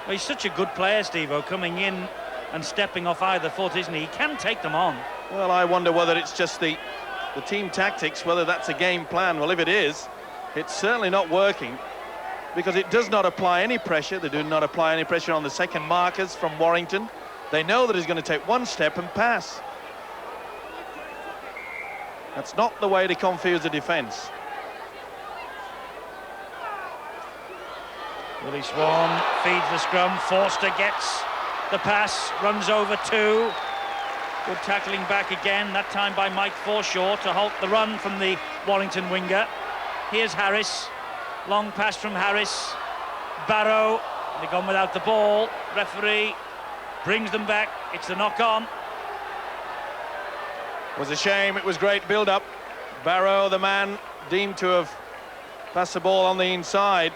Well, he's such a good player, Steve-O, coming in and stepping off either foot, isn't he? He can take them on. Well, I wonder whether it's just the team tactics, whether that's a game plan. Well, if it is, it's certainly not working, because it does not apply any pressure. They do not apply any pressure on the second markers from Warrington. They know that he's going to take one step and pass. That's not the way to confuse the defence. Willie Swan feeds the scrum. Forster gets the pass, runs over two. Good tackling back again, that time by Mike Forshaw to halt the run from the Warrington winger. Here's Harris. Long pass from Harris. Barrow. They've gone without the ball. Referee brings them back. It's the knock-on. It was a shame. It was great build-up. Barrow, the man deemed to have passed the ball on the inside.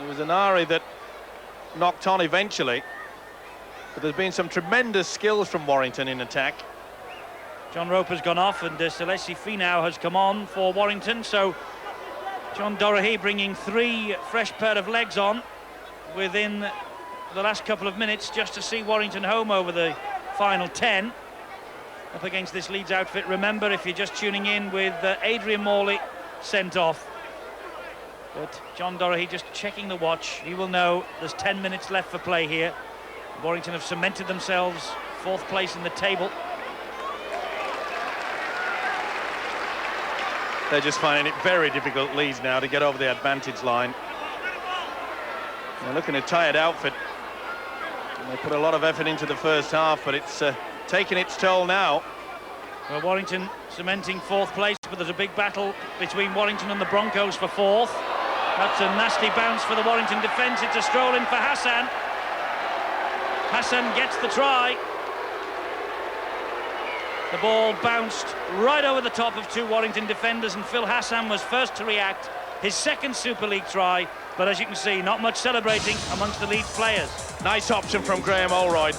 It was Anari that knocked on eventually. But there's been some tremendous skills from Warrington in attack. John Roper's gone off and Celesi Finau has come on for Warrington. So John Dorahy bringing three fresh pair of legs on within the last couple of minutes just to see Warrington home over the final 10 up against this Leeds outfit. Remember, if you're just tuning in, with Adrian Morley sent off. But John Dorahy just checking the watch. He will know there's 10 minutes left for play here. Warrington have cemented themselves fourth place in the table. They're just finding it very difficult, Leeds, now to get over the advantage line. They're looking a tired outfit. And they put a lot of effort into the first half, but it's taking its toll now. Well, Warrington cementing fourth place, but there's a big battle between Warrington and the Broncos for fourth. That's a nasty bounce for the Warrington defence. It's a stroll in for Hassan. Hassan gets the try. The ball bounced right over the top of two Warrington defenders, and Phil Hassan was first to react. His second Super League try, but as you can see, not much celebrating amongst the Leeds players. Nice option from Graham Oldroyd.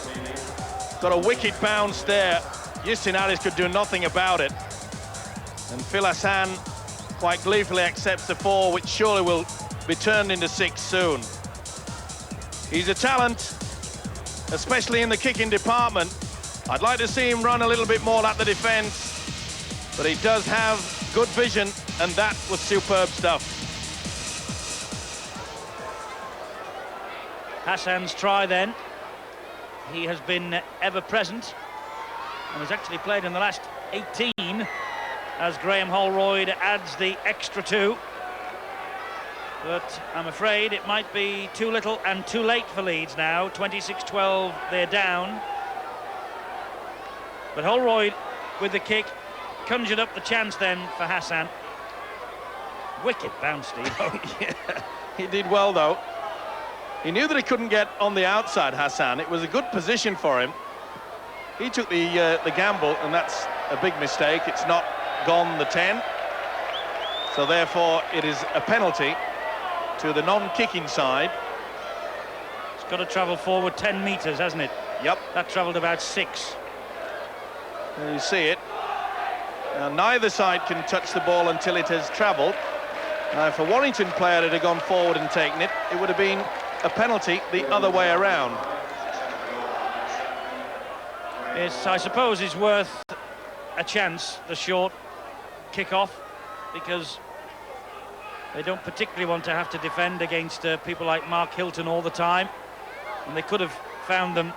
Got a wicked bounce there. Justin Harris could do nothing about it. And Phil Hassan quite gleefully accepts the 4, which surely will be turned into 6 soon. He's a talent, especially in the kicking department. I'd like to see him run a little bit more at the defence, but he does have good vision, and that was superb stuff. Hassan's try then. He has been ever present and has actually played in the last 18 as Graham Holroyd adds the extra 2. But I'm afraid it might be too little and too late for Leeds now. 26-12, they're down. But Holroyd, with the kick, conjured up the chance then for Hassan. Wicked bounce, Steve. Oh, yeah. He did well, though. He knew that he couldn't get on the outside, Hassan. It was a good position for him. He took the gamble, and that's a big mistake. It's not gone the 10. So therefore, it is a penalty to the non-kicking side. It's got to travel forward 10 metres, hasn't it? Yep. That travelled about 6. There you see it. Now, neither side can touch the ball until it has travelled. Now, if a Warrington player had gone forward and taken it, it would have been a penalty the other way around. It's, I suppose, is worth a chance, the short kick-off, because they don't particularly want to have to defend against people like Mark Hilton all the time, and they could have found them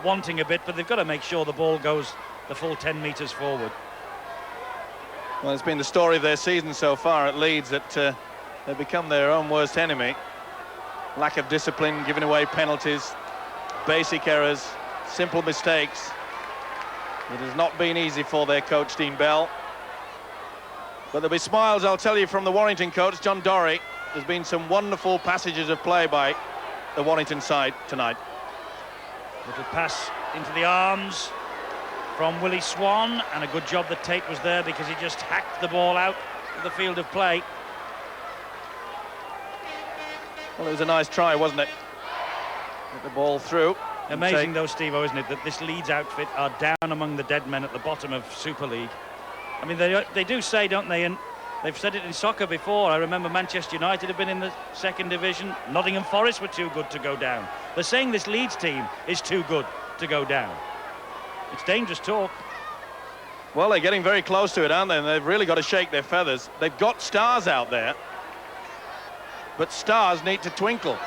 wanting a bit, but they've got to make sure the ball goes the full 10 metres forward. Well, it's been the story of their season so far at Leeds that they've become their own worst enemy. Lack of discipline, giving away penalties, basic errors, simple mistakes. It has not been easy for their coach, Dean Bell. But there'll be smiles, I'll tell you, from the Warrington coach, John Dorahy. There's been some wonderful passages of play by the Warrington side tonight. Little pass into the arms from Willie Swan, and a good job that Tate was there because he just hacked the ball out of the field of play. Well, it was a nice try, wasn't it? Get the ball through. Amazing though, Steve-O, isn't it, that this Leeds outfit are down among the dead men at the bottom of Super League. I mean, they do say, don't they, and They've said it in soccer before. I remember Manchester United have been in the second division. Nottingham Forest were too good to go down. They're saying this Leeds team is too good to go down. It's dangerous talk. Well, they're getting very close to it, aren't they? And they've really got to shake their feathers. They've got stars out there, but stars need to twinkle.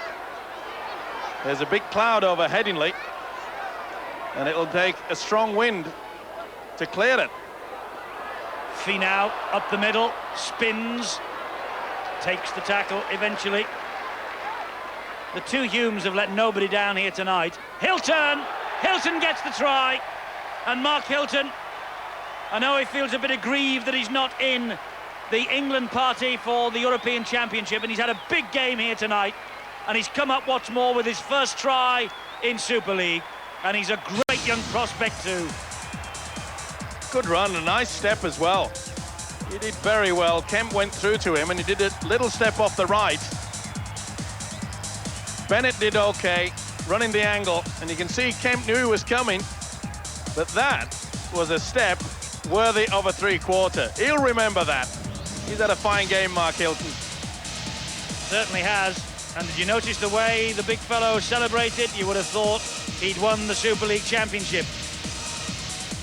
There's a big cloud over Headingley, and it'll take a strong wind to clear it. Finau up the middle, spins, takes the tackle eventually. The two Humes have let nobody down here tonight. Hilton gets the try, and Mark Hilton, I know he feels a bit aggrieved that he's not in the England party for the European Championship, and he's had a big game here tonight, and he's come up what's more with his first try in Super League, and he's a great young prospect too. Good run, a nice step as well. He did very well. Kemp went through to him and he did a little step off the right. Bennett did okay, running the angle, and you can see Kemp knew he was coming, but that was a step worthy of a three-quarter. He'll remember that. He's had a fine game, Mark Hilton. Certainly has. And did you notice the way the big fellow celebrated? You would have thought he'd won the Super League Championship.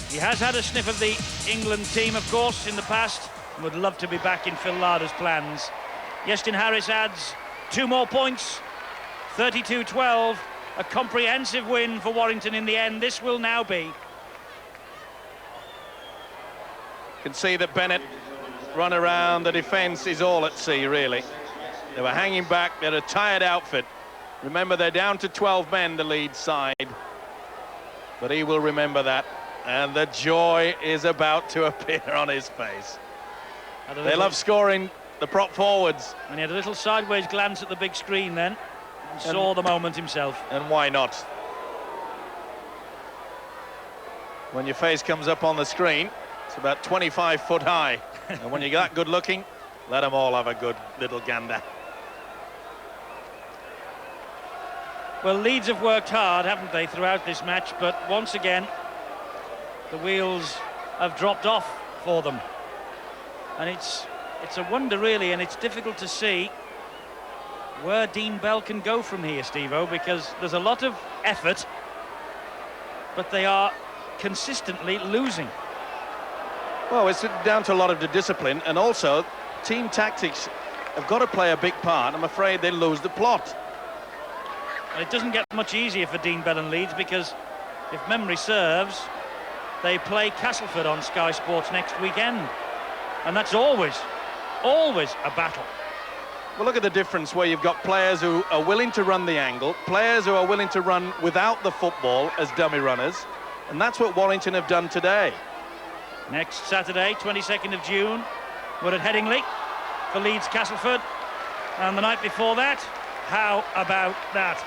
He has had a sniff of the England team, of course, in the past, and would love to be back in Phil Larder's plans. Iestyn Harris adds 2 more points, 32-12, a comprehensive win for Warrington in the end. This will now be. You can see that Bennett run around the defence is all at sea, really. They were hanging back, they're a tired outfit. Remember, they're down to 12 men, the Leeds side. But he will remember that. And the joy is about to appear on his face. They love scoring the prop forwards. And he had a little sideways glance at the big screen then, and saw the moment himself. And why not? When your face comes up on the screen, it's about 25 foot high. And when you're that good looking, let them all have a good little gander. Well, Leeds have worked hard, haven't they, throughout this match, but once again, the wheels have dropped off for them. And it's a wonder, really, and it's difficult to see where Dean Bell can go from here, Steve-O, because there's a lot of effort, but they are consistently losing. Well, it's down to a lot of the discipline, and also team tactics have got to play a big part. I'm afraid they lose the plot. And it doesn't get much easier for Dean Bell and Leeds, because if memory serves, they play Castleford on Sky Sports next weekend, and that's always a battle. Well, look at the difference where you've got players who are willing to run the angle, players who are willing to run without the football as dummy runners, and that's what Warrington have done today. Next Saturday, 22nd of June, we're at Headingley for Leeds Castleford, and the night before that, how about that?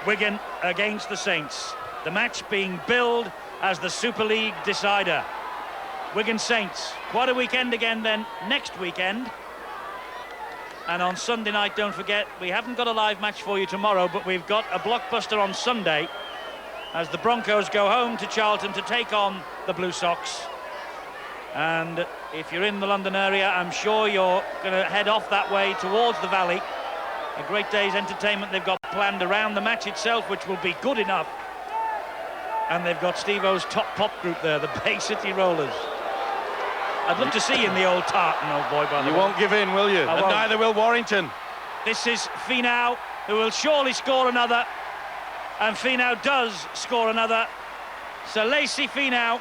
Wigan against the Saints. The match being billed as the Super League decider. Wigan Saints, quite a weekend again then next weekend. And on Sunday night, don't forget, we haven't got a live match for you tomorrow, but we've got a blockbuster on Sunday as the Broncos go home to Charlton to take on the Blue Sox. And if you're in the London area, I'm sure you're going to head off that way towards the Valley. A great day's entertainment they've got planned around the match itself, which will be good enough. And they've got Steve-O's top pop group there, the Bay City Rollers. I'd love to see you in the old tartan, old boy, by the way. You won't give in, will you? And neither will Warrington. This is Finau, who will surely score another. And Finau does score another. So Lacey Finau,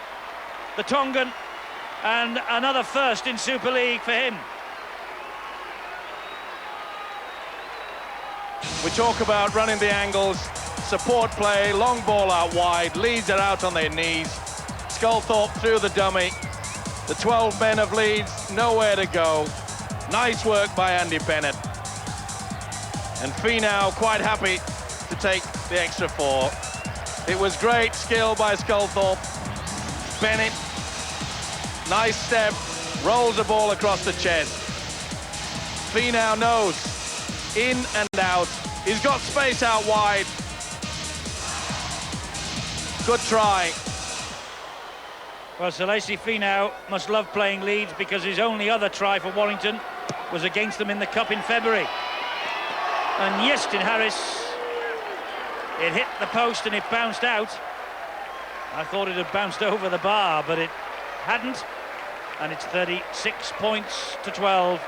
the Tongan, and another first in Super League for him. We talk about running the angles, support play, long ball out wide, Leeds are out on their knees. Sculthorpe through the dummy. The 12 men of Leeds, nowhere to go. Nice work by Andy Bennett. And Finau quite happy to take the extra 4. It was great skill by Sculthorpe. Bennett, nice step, rolls the ball across the chest. Finau knows, in and out. He's got space out wide. Good try. Well, Sir Lacey Finau must love playing Leeds, because his only other try for Warrington was against them in the Cup in February. And Iestyn Harris, it hit the post and it bounced out. I thought it had bounced over the bar, but it hadn't. And it's 36 points to 12.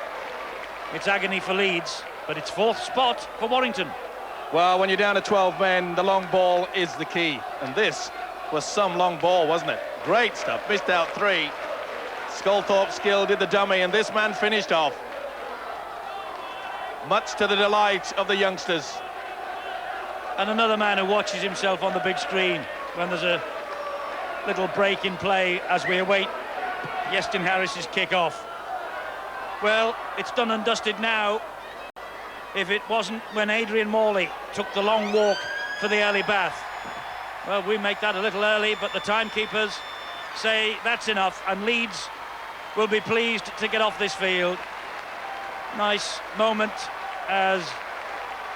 It's agony for Leeds, but it's fourth spot for Warrington. Well, when you're down to 12 men, the long ball is the key. And this was some long ball, wasn't it? Great stuff. Missed out 3. Sculthorpe's skill did the dummy, and this man finished off. Much to the delight of the youngsters. And another man who watches himself on the big screen when there's a little break in play as we await Iestyn Harris's kick-off. Well, it's done and dusted now. If it wasn't when Adrian Morley took the long walk for the early bath. Well, we make that a little early, but the timekeepers say that's enough, and Leeds will be pleased to get off this field. Nice moment as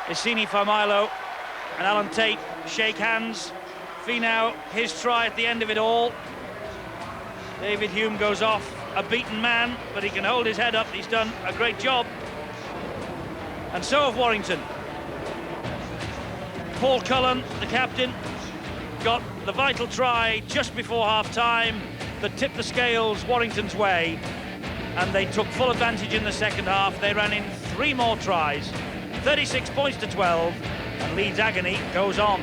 Issini Faimalo and Alan Tate shake hands. Finau, his try at the end of it all. David Hume goes off, a beaten man, but he can hold his head up. He's done a great job. And so have Warrington. Paul Cullen, the captain, got the vital try just before half-time that tipped the scales Warrington's way, and they took full advantage in the second half. They ran in 3 more tries, 36 points to 12, and Leeds' agony goes on.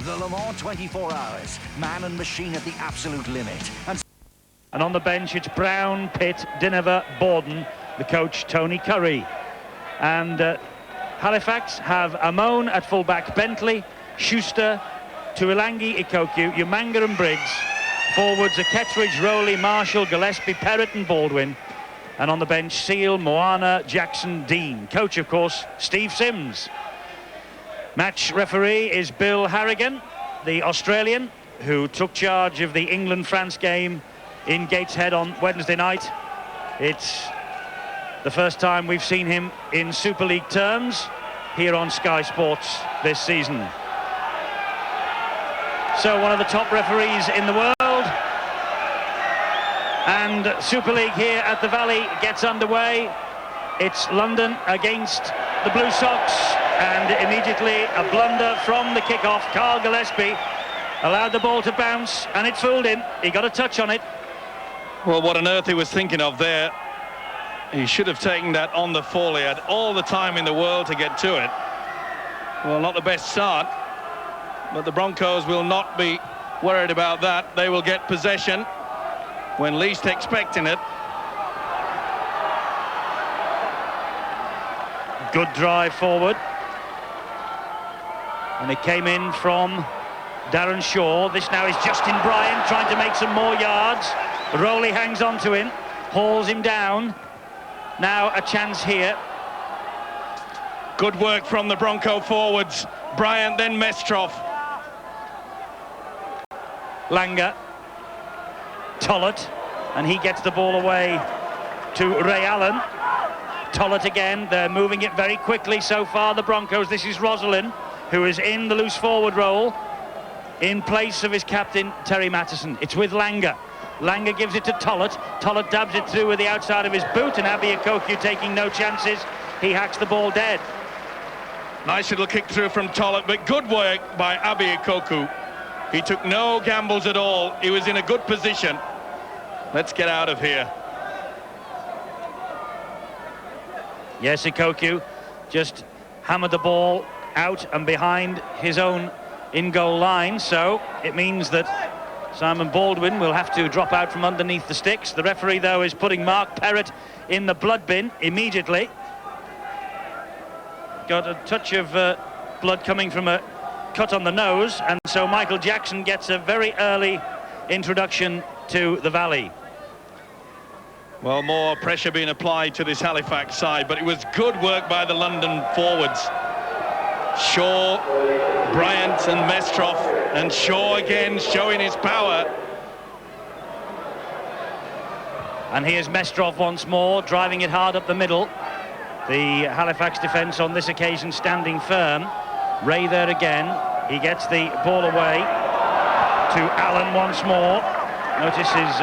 The Le Mans 24 hours, man and machine at the absolute limit. And on the bench, it's Brown, Pitt, Dinever, Borden, the coach Tony Curry. And Halifax have Amon at fullback, Bentley, Schuster, Tuilangi, Ikoku, Umanga and Briggs. Forwards are Kettridge, Rowley, Marshall, Gillespie, Perrott and Baldwin. And on the bench, Seal, Moana, Jackson, Dean. Coach, of course, Steve Sims. Match referee is Bill Harrigan, the Australian, who took charge of the England-France game in Gateshead on Wednesday night. It's the first time we've seen him in Super League terms here on Sky Sports this season. So one of the top referees in the world. And Super League here at the Valley gets underway. It's London against the Blue Sox, and immediately a blunder from the kickoff. Carl Gillespie allowed the ball to bounce, and it fooled him. He got a touch on it. Well, what on earth he was thinking of there. He should have taken that on the fall. He had all the time in the world to get to it. Well, not the best start, but the Broncos will not be worried about that. They will get possession when least expecting it. Good drive forward. And it came in from Darren Shaw. This now is Justin Bryan trying to make some more yards. Rowley hangs on to him, hauls him down. Now a chance here. Good work from the Bronco forwards. Bryant, then Mestrov. Langer. Tollett. And he gets the ball away to Ray Allen. Tollett again. They're moving it very quickly so far, the Broncos. This is Roslin, who is in the loose forward role in place of his captain, Terry Mattison. It's with Langer. Langer gives it to Tollett. Tollett dabs it through with the outside of his boot, and Abiy Ikoku taking no chances. He hacks the ball dead. Nice little kick through from Tollett, but good work by Abiy Ikoku. He took no gambles at all. He was in a good position. Let's get out of here. Yes, Ikoku just hammered the ball out and behind his own in-goal line, so it means that Simon Baldwin will have to drop out from underneath the sticks. The referee, though, is putting Mark Perrott in the blood bin immediately. Got a touch of blood coming from a cut on the nose, and so Michael Jackson gets a very early introduction to the Valley. Well, more pressure being applied to this Halifax side, but it was good work by the London forwards. Shaw, Bryant and Mestrov, and Shaw again showing his power. And here's Mestrov once more, driving it hard up the middle. The Halifax defence on this occasion standing firm. Ray there again. He gets the ball away to Allen once more. Notice his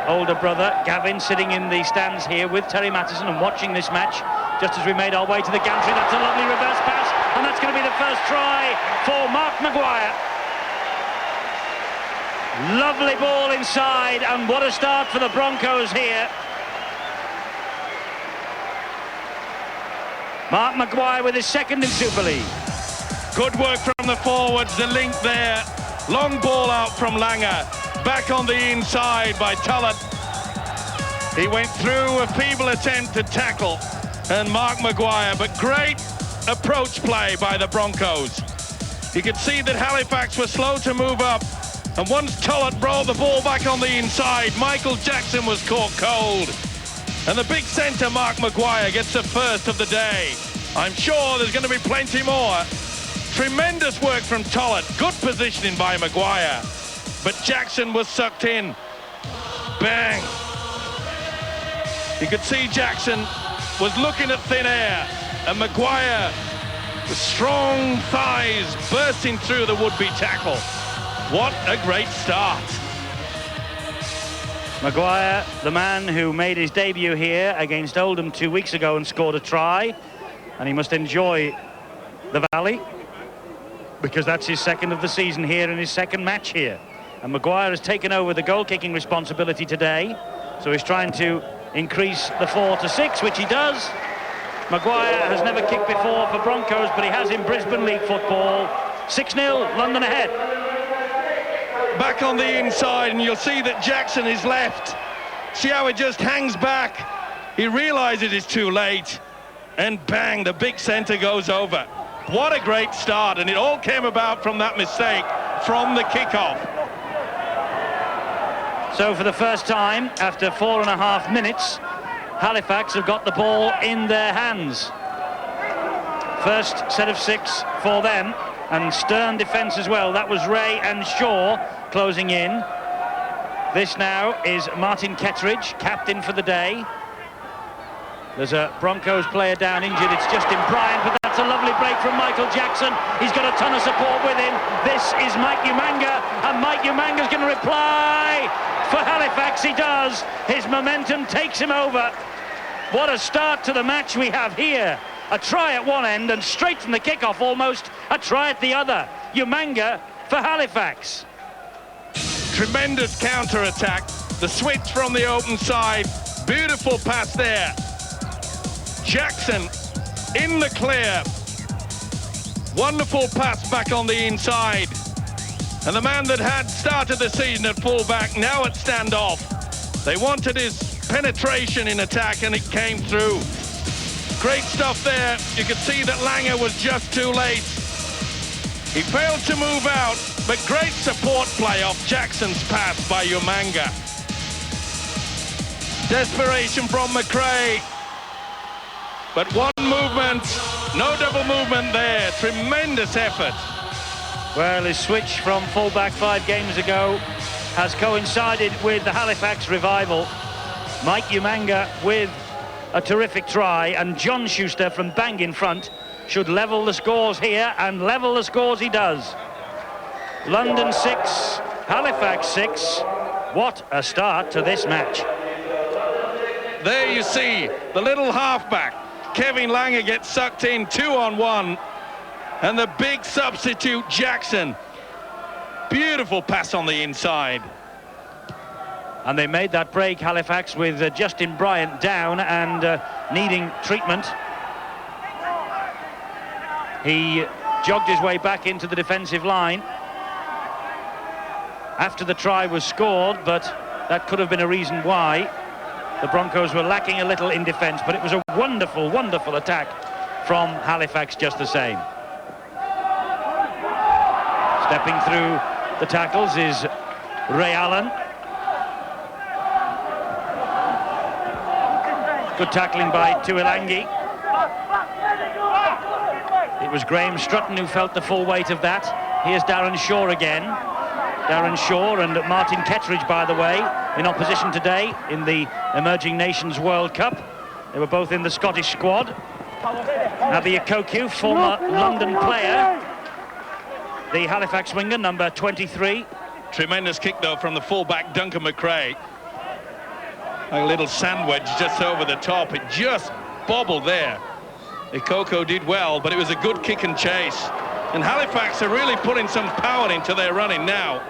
older brother, Gavin, sitting in the stands here with Terry Mattison and watching this match just as we made our way to the gantry. That's a lovely reverse pass, and that's going to be the first try for Mark Maguire. Lovely ball inside, and what a start for the Broncos here. Mark Maguire with his second in Super League. Good work from the forwards, the link there. Long ball out from Langer. Back on the inside by Tullett. He went through a feeble attempt to tackle, and Mark Maguire, but great approach play by the Broncos. You could see that Halifax were slow to move up, and once Tullett brought the ball back on the inside, Michael Jackson was caught cold. And the big centre, Mark Maguire, gets the first of the day. I'm sure there's going to be plenty more. Tremendous work from Tullett. Good positioning by Maguire. But Jackson was sucked in. Bang. You could see Jackson was looking at thin air. And Maguire, with strong thighs, bursting through the would-be tackle. What a great start. Maguire, the man who made his debut here against Oldham 2 weeks ago and scored a try, and he must enjoy the Valley because that's his second of the season here and his second match here. And Maguire has taken over the goal-kicking responsibility today, so he's trying to increase the 4 to 6, which he does. Maguire has never kicked before for Broncos, but he has in Brisbane League football. 6-0, London ahead. Back on the inside, and you'll see that Jackson is left. See how it just hangs back. He realizes it's too late, and bang, the big centre goes over. What a great start, and it all came about from that mistake from the kickoff. So for the first time after 4.5 minutes, Halifax have got the ball in their hands. First set of 6 for them, and stern defence as well. That was Ray and Shaw closing in. This now is Martin Kettridge, captain for the day. There's a Broncos player down injured. It's Justin Bryant, but that's a lovely break from Michael Jackson. He's got a ton of support with him. This is Mike Umanga, and Mike Umanga's going to reply for Halifax. He does. His momentum takes him over. What a start to the match we have here. A try at one end, and straight from the kickoff almost, a try at the other. Umanga for Halifax. Tremendous counter-attack. The switch from the open side. Beautiful pass there. Jackson in the clear. Wonderful pass back on the inside. And the man that had started the season at full-back, now at stand-off. They wanted his penetration in attack, and it came through. Great stuff there. You could see that Langer was just too late. He failed to move out, but great support play off Jackson's pass by Umanga. Desperation from McRae. But one movement, no double movement there. Tremendous effort. Well, his switch from full-back 5 games ago has coincided with the Halifax revival. Mike Umanga with a terrific try, and John Schuster from bang in front should level the scores here, and level the scores he does. London 6, Halifax 6. What a start to this match. There you see the little halfback. Kevin Langer gets sucked in 2-on-1, and the big substitute Jackson. Beautiful pass on the inside. And they made that break, Halifax, with Justin Bryant down and needing treatment. He jogged his way back into the defensive line after the try was scored, but that could have been a reason why. The Broncos were lacking a little in defence, but it was a wonderful, wonderful attack from Halifax just the same. Stepping through the tackles is Ray Allen. Good tackling by Tuilangi. It It was Graham Strutton who felt the full weight of that. Here's Darren Shaw again. Darren Shaw and Martin Kettridge, by the way, in opposition today in the Emerging Nations World Cup. They were both in the Scottish squad. Abby Akoku, former London player. The Halifax winger, number 23. Tremendous kick, though, from the full-back Duncan McRae. A little sand wedge just over the top. It just bobbled there. Ikoko did well, but it was a good kick and chase. And Halifax are really putting some power into their running now.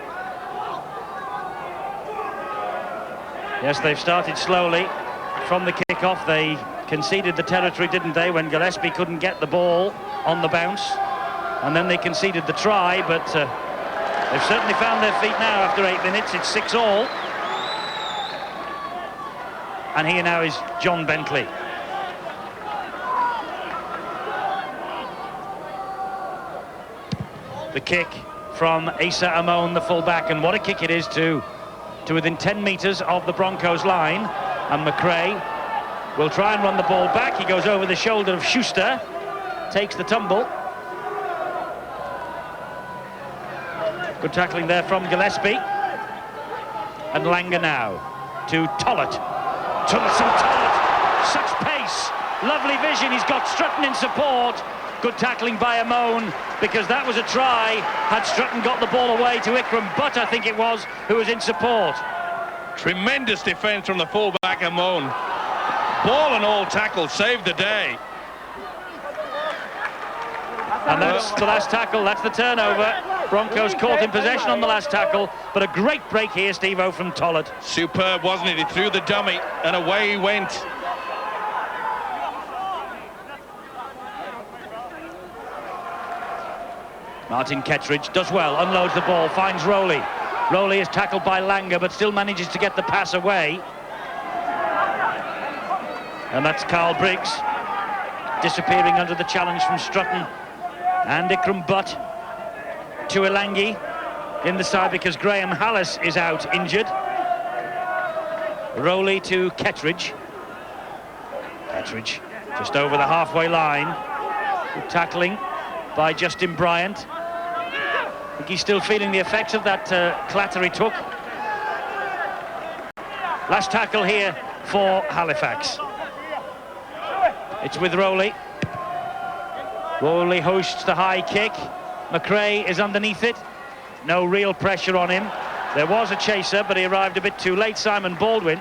Yes, they've started slowly from the kick-off. They conceded the territory, didn't they, when Gillespie couldn't get the ball on the bounce. And then they conceded the try, but they've certainly found their feet now after 8 minutes. It's 6-all. And here now is John Bentley. The kick from Asa Amon, the full-back, and what a kick it is to within 10 metres of the Broncos line. And McRae will try and run the ball back. He goes over the shoulder of Schuster, takes the tumble. Good tackling there from Gillespie. And Langer now to Tollett. Tollett, such pace, lovely vision. He's got Strutton in support. Good tackling by Amon, because that was a try. Had Strutton got the ball away to Ikram Butt, I think it was, who was in support. Tremendous defence from the full-back Amon. Ball and all tackle, saved the day. And that's the last tackle, that's the turnover. Broncos caught in possession on the last tackle, but a great break here, Steve-O, from Tollett. Superb, wasn't it? He threw the dummy, and away he went. Martin Kettridge does well, unloads the ball, finds Rowley. Rowley is tackled by Langer, but still manages to get the pass away. And that's Carl Briggs disappearing under the challenge from Strutton. And Ikram Butt to Elangi in the side because Graham Hallis is out injured. Rowley to Kettridge. Kettridge just over the halfway line. Good tackling by Justin Bryant. I think he's still feeling the effects of that clatter he took. Last tackle here for Halifax. It's with Rowley. Rowley hosts the high kick. McRae is underneath it. No real pressure on him. There was a chaser, but he arrived a bit too late. Simon Baldwin.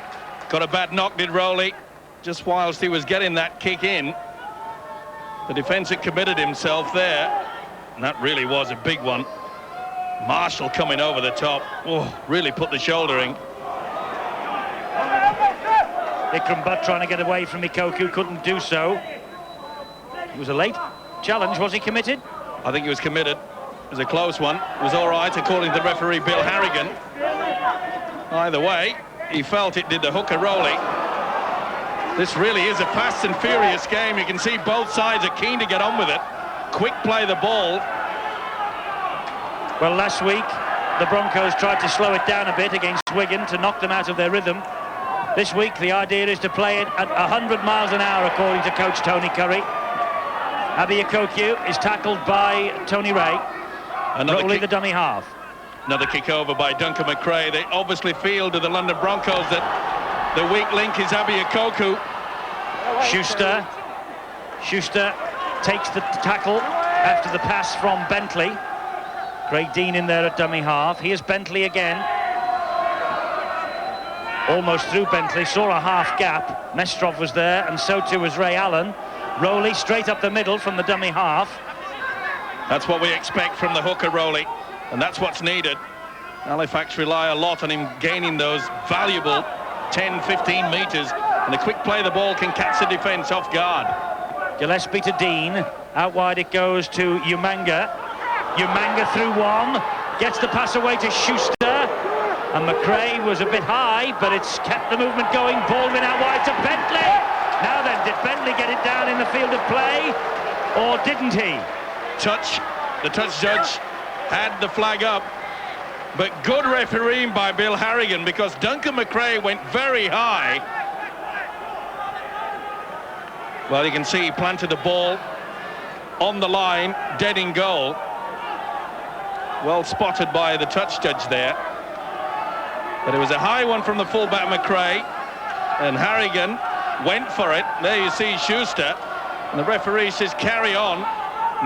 Got a bad knock, did Rowley, just whilst he was getting that kick in. The defence had committed himself there, and that really was a big one. Marshall coming over the top. Oh, really put the shoulder in. Ikram Butt trying to get away from Ikoku, couldn't do so. It was a late challenge. Was he committed? I think he was committed. It was a close one. It was all right, according to the referee, Bill Harrigan. Either way, he felt it did the hooker Rowley. This really is a fast and furious game. You can see both sides are keen to get on with it. Quick play the ball. Well, last week, the Broncos tried to slow it down a bit against Wigan to knock them out of their rhythm. This week, the idea is to play it at 100 miles an hour, according to coach Tony Curry. Abby Akoku is tackled by Tony Ray. Rowley, the dummy half. Another kick over by Duncan McRae. They obviously feel to the London Broncos that the weak link is Abby Akoku. Schuster takes the tackle after the pass from Bentley. Craig Dean in there at dummy half. Here's Bentley again. Almost through Bentley, saw a half gap. Mestrov was there, and so too was Ray Allen. Rowley straight up the middle from the dummy half. That's what we expect from the hooker, Rowley, and that's what's needed. Halifax rely a lot on him gaining those valuable 10, 15 metres, and a quick play the ball can catch the defence off guard. Gillespie to Dean. Out wide it goes to Umanga. Umanga through one. Gets the pass away to Schuster. And McRae was a bit high, but it's kept the movement going. Baldwin out wide to Bentley. Now then, did Bentley get it down in the field of play, or didn't he? The touch judge had the flag up, but good refereeing by Bill Harrigan, because Duncan McRae went very high. Well, you can see he planted the ball on the line, dead in goal. Well spotted by the touch judge there. But it was a high one from the fullback McRae, and Harrigan went for it. There you see Schuster, and the referee says carry on.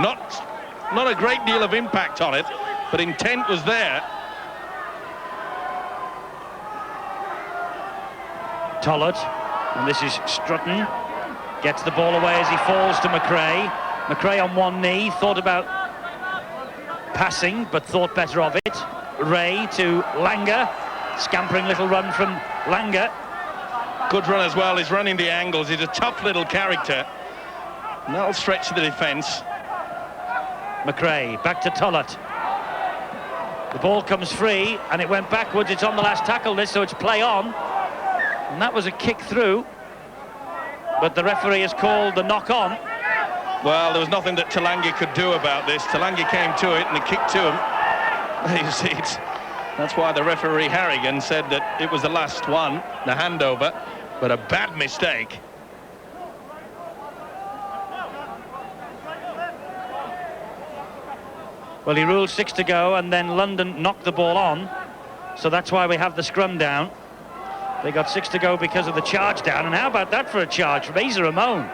Not a great deal of impact on it, but intent was there. Tollett, and this is Strutton, gets the ball away as he falls to McRae. McRae on one knee, thought about passing, but thought better of it. Ray to Langer, scampering little run from Langer. Good run as well, he's running the angles, he's a tough little character. And that'll stretch the defence. McRae, back to Tollett. The ball comes free, and it went backwards. It's on the last tackle list, so it's play on. And that was a kick through, but the referee has called the knock on. Well, there was nothing that Talangi could do about this. Talangi came to it and the kick to him. There you see it. That's why the referee Harrigan said that it was the last one, the handover, but a bad mistake. Well, he ruled 6 to go, and then London knocked the ball on, so that's why we have the scrum down. They got 6 to go because of the charge down, and how about that for a charge from Asa Ramon?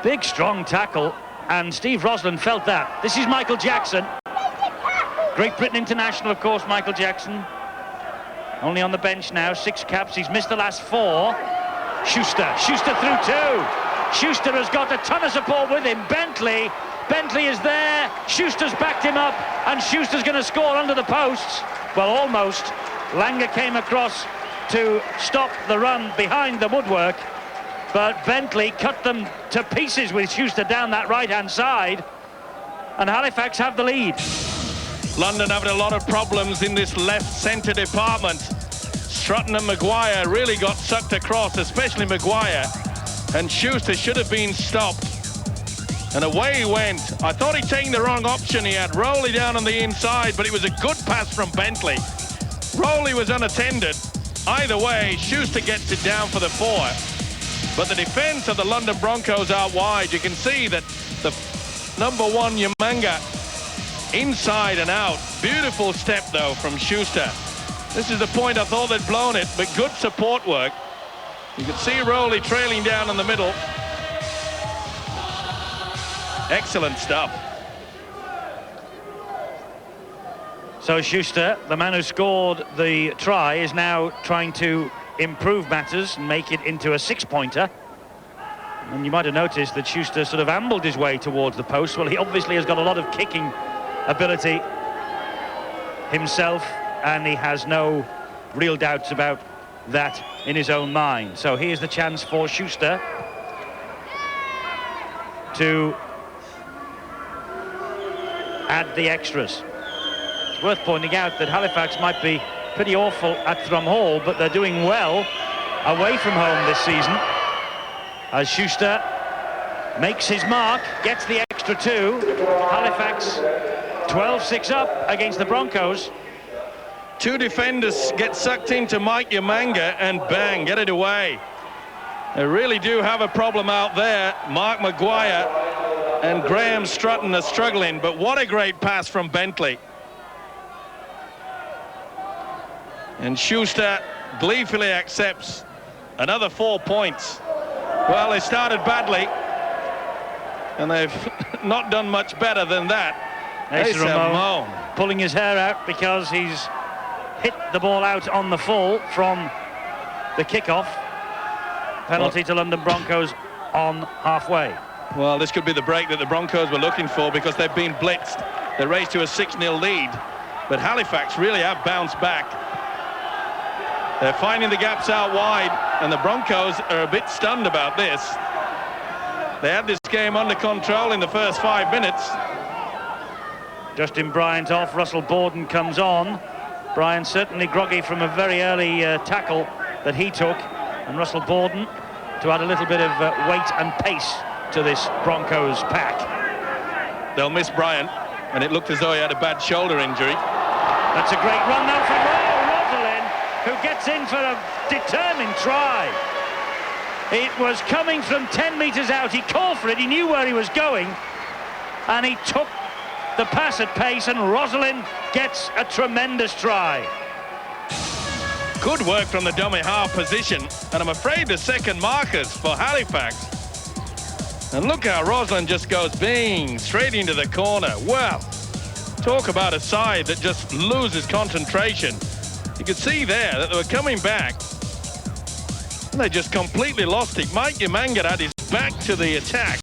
Big, strong tackle, and Steve Roslin felt that. This is Michael Jackson. Great Britain international, of course, Michael Jackson. Only on the bench now, 6 caps. He's missed the last 4. Schuster through 2. Schuster has got a ton of support with him. Bentley is there. Schuster's backed him up, and Schuster's going to score under the posts. Well, almost. Langer came across to stop the run behind the woodwork, but Bentley cut them to pieces with Schuster down that right-hand side, and Halifax have the lead. London having a lot of problems in this left centre department. Strutton and Maguire really got sucked across, especially Maguire, and Schuster should have been stopped. And away he went. I thought he'd taken the wrong option. He had Rowley down on the inside, but it was a good pass from Bentley. Rowley was unattended. Either way, Schuster gets it down for the 4. But the defence of the London Broncos out wide, you can see that the number 1 Yamanga inside and out. Beautiful step though from Schuster. This is the point I thought they'd blown it, but good support work. You can see Rowley trailing down in the middle. Excellent stuff. So Schuster, the man who scored the try, is now trying to improve matters and make it into a 6-pointer. And you might have noticed that Schuster sort of ambled his way towards the post. Well, he obviously has got a lot of kicking ability himself, and he has no real doubts about that in his own mind. So here's the chance for Schuster to add the extras. It's worth pointing out that Halifax might be pretty awful at Thrum Hall, but they're doing well away from home this season, as Schuster makes his mark, gets the extra 2. Halifax 12-6 up against the Broncos. 2 defenders get sucked into Mike Yamanga, and bang, get it away. They really do have a problem out there. Mark Maguire and Graham Strutton are struggling, but what a great pass from Bentley. And Schuster gleefully accepts another 4 points. Well, they started badly, and they've not done much better than that. Asa Ramon pulling his hair out because he's hit the ball out on the full from the kickoff. Penalty to London Broncos on halfway. Well, this could be the break that the Broncos were looking for, because they've been blitzed. They're raised to a 6-0 lead, but Halifax really have bounced back. They're finding the gaps out wide, and the Broncos are a bit stunned about this. They had this game under control in the first 5 minutes. Justin Bryant off, Russell Borden comes on. Bryant certainly groggy from a very early tackle that he took, and Russell Borden to add a little bit of weight and pace to this Broncos pack. They'll miss Bryant, and it looked as though he had a bad shoulder injury. That's a great run now from Rosalind, who gets in for a determined try. It was coming from 10 metres out. He called for it, he knew where he was going, and he took the pass at pace, and Rosalind gets a tremendous try. Good work from the dummy half position, and I'm afraid the second markers for Halifax. And look how Rosalind just goes bing, straight into the corner. Well, talk about a side that just loses concentration. You could see there that they were coming back, and they just completely lost it. Mike Yamanga had his back to the attack.